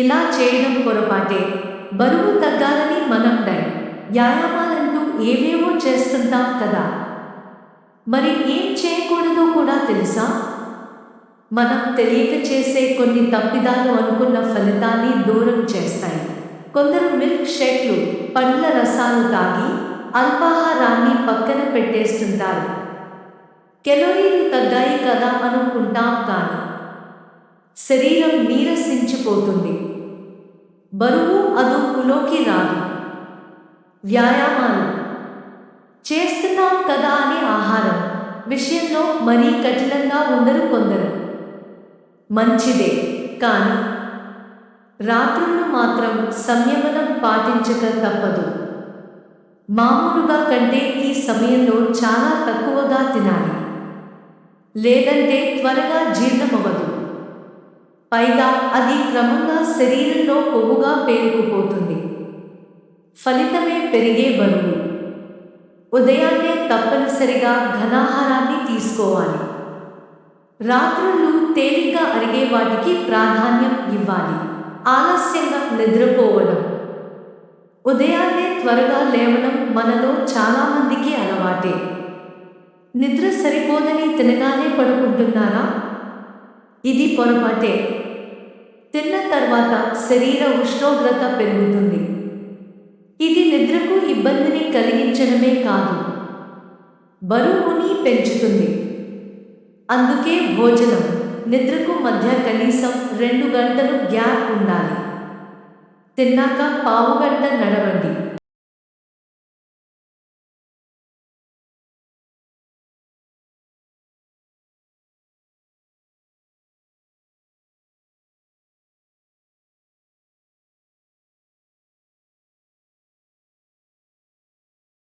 ఇలా చేయడం పొరపాటే. బరువు తగ్గాలని మనం వ్యాయామాలంటూ ఏవేవో చేస్తుంటాం కదా. మరి ఏం చేయకూడదో కూడా తెలుసా? మనం తెలియక చేసే కొన్ని తప్పిదాలు అనుకున్న ఫలితాన్ని దూరం చేస్తాయి. కొందరు మిల్క్ షేక్లు, పండ్ల రసాలు తాగి అల్పాహారాన్ని పక్కన పెట్టేస్తుంటారు. కెలోరీలు తగ్గాయి కదా అనుకుంటాం కానీ శరీరం నీరసించిపోతుంది. బరువు అదుపులోకి రాదు. వ్యాయామాలు చేస్తున్నాం కదా అని ఆహారం విషయంలో మరీ కఠినంగా ఉండరు కొందరు. మంచిదే, కానీ రాత్రుళ్ళు మాత్రం సంయమనం పాటించక తప్పదు. మామూలుగా కంటే ఈ సమయంలో చాలా తక్కువగా తినాలి, లేదంటే త్వరగా జీర్ణమవ్వదు. పైగా అది క్రమంగా శరీరంలో కొవ్వుగా పేరుకుపోతుంది. ఫలితమే పెరిగే బరువు. ఉదయాన్నే తప్పనిసరిగా ఘనాహారాన్ని తీసుకోవాలి. రాత్రుళ్ళు తేలిగ్గా అరిగే వాటికి ప్రాధాన్యం ఇవ్వాలి. ఆలస్యంగా నిద్రపోవడం, ఉదయాన్నే త్వరగా లేవడం మనలో చాలామందికి అలవాటే. నిద్ర సరిపోదని తినగానే పడుకుంటున్నారా? ఇది పొరపాటే. తిన్న తర్వాత శరీర ఉష్ణోగ్రత పెరుగుతుంది. ఇది నిద్రకు ఇబ్బందిని కలిగించడమే కాదు, బరువుని పెంచుతుంది. అందుకే భోజనం, నిద్రకు మధ్య కనీసం 2 గంటలు గ్యాప్ ఉండాలి. తిన్నాక పావుగంట నడవండి.